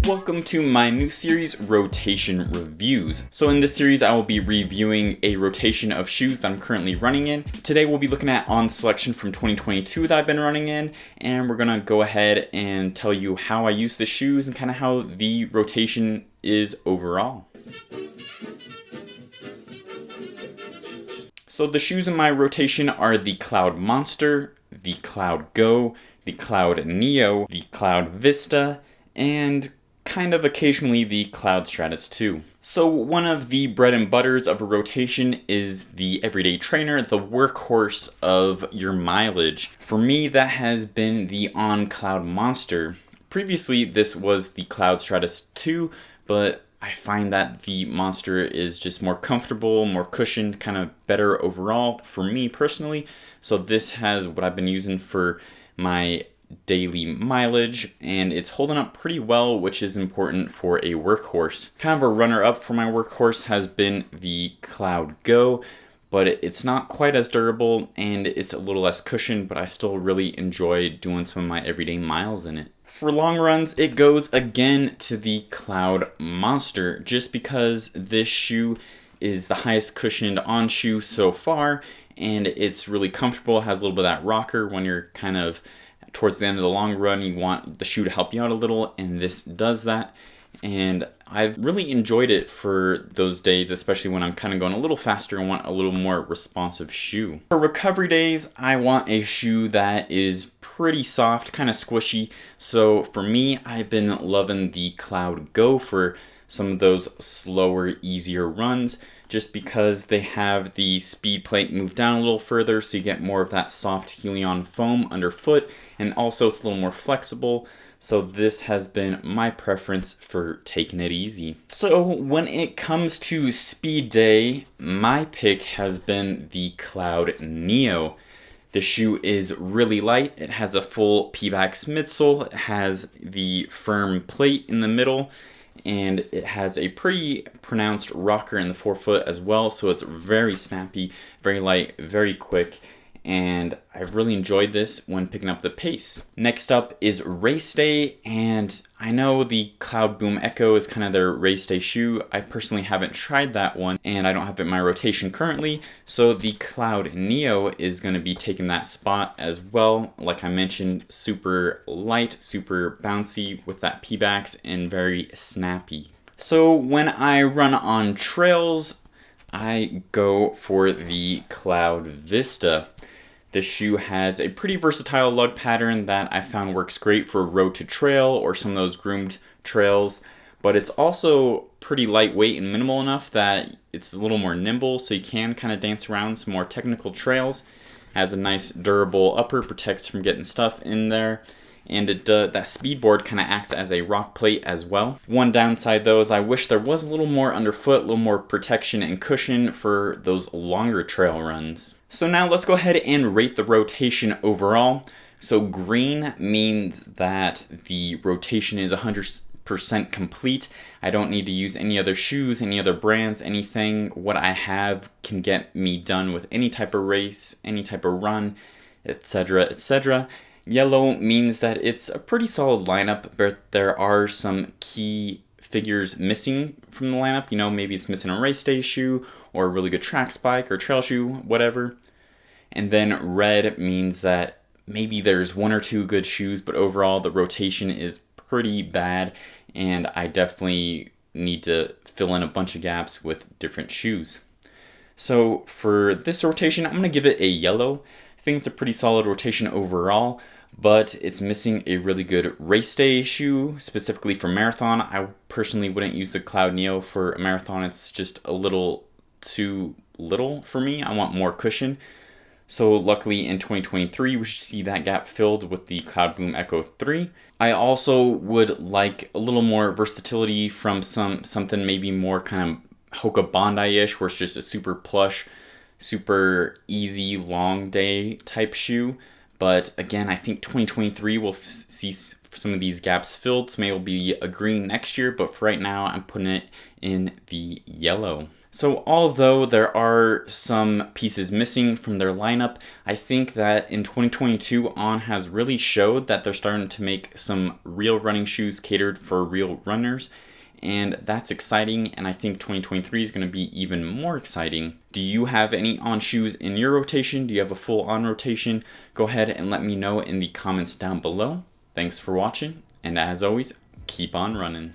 Welcome to my new series, Rotation Reviews. So in this series, I will be reviewing a rotation of shoes that I'm currently running in. Today we'll be looking at On Selection from 2022 that I've been running in, and we're gonna go ahead and tell you how I use the shoes and kind of how the rotation is overall. So the shoes in my rotation are the Cloud Monster, the Cloud Go, the Cloud Neo, the Cloud Vista, and kind of occasionally the Cloud Stratus 2. So one of the bread and butters of a rotation is the everyday trainer, the workhorse of your mileage. For me, that has been the On Cloud Monster. Previously, this was the Cloud Stratus 2, but I find that the Monster is just more comfortable, more cushioned, kind of better overall for me personally. So this has what I've been using for my daily mileage, and it's holding up pretty well, which is important for a workhorse. Kind of a runner-up for my workhorse has been the Cloud Go, but it's not quite as durable and it's a little less cushioned, but I still really enjoy doing some of my everyday miles in it. For long runs, it goes again to the Cloud Monster, just because this shoe is the highest cushioned On shoe so far, and it's really comfortable. It has a little bit of that rocker when you're kind of towards the end of the long run, you want the shoe to help you out a little, and this does that. And I've really enjoyed it for those days, especially when I'm kind of going a little faster and want a little more responsive shoe. For recovery days, I want a shoe that is pretty soft, kind of squishy. So for me, I've been loving the Cloud Go for some of those slower, easier runs, just because they have the speed plate moved down a little further, so you get more of that soft Helion foam underfoot, and also it's a little more flexible. So this has been my preference for taking it easy. So when it comes to speed day, my pick has been the Cloud Neo. The shoe is really light. It has a full P-Bax midsole. It has the firm plate in the middle, and it has a pretty pronounced rocker in the forefoot as well, so it's very snappy, very light, very quick, and I've really enjoyed this when picking up the pace. Next up is race day, and I know the Cloud Boom Echo is kind of their race day shoe. I personally haven't tried that one, and I don't have it in my rotation currently, so the Cloud Neo is going to be taking that spot as well. Like I mentioned, super light, super bouncy with that P-Bax, and very snappy. So when I run on trails, I go for the Cloud Vista. This shoe has a pretty versatile lug pattern that I found works great for road to trail or some of those groomed trails, but it's also pretty lightweight and minimal enough that it's a little more nimble, so you can kind of dance around some more technical trails. It has a nice durable upper, protects from getting stuff in there, and that speed board kind of acts as a rock plate as well. One downside though is I wish there was a little more underfoot, a little more protection and cushion for those longer trail runs. So now let's go ahead and rate the rotation overall. So green means that the rotation is 100% complete. I don't need to use any other shoes, any other brands, anything. What I have can get me done with any type of race, any type of run, etc., etc. Yellow means that it's a pretty solid lineup, but there are some key figures missing from the lineup. You know, maybe it's missing a race day shoe or a really good track spike or trail shoe, whatever. And then red means that maybe there's one or two good shoes, but overall the rotation is pretty bad, and I definitely need to fill in a bunch of gaps with different shoes. So for this rotation, I'm going to give it a yellow. I think it's a pretty solid rotation overall, but it's missing a really good race day shoe, specifically for marathon. I personally wouldn't use the Cloud Neo for a marathon. It's just a little too little for me. I want more cushion. So luckily in 2023, we should see that gap filled with the Cloud Boom Echo 3. I also would like a little more versatility from something maybe more kind of Hoka Bondi-ish, where it's just a super plush, super easy long day type shoe. But again, I think 2023 will see some of these gaps filled, so maybe it'll be a green next year, but for right now, I'm putting it in the yellow. So although there are some pieces missing from their lineup, I think that in 2022 On has really showed that they're starting to make some real running shoes catered for real runners, and that's exciting, and I think 2023 is going to be even more exciting. Do you have any On shoes in your rotation? Do you have a full On rotation? Go ahead and let me know in the comments down below. Thanks for watching, and as always, keep on running.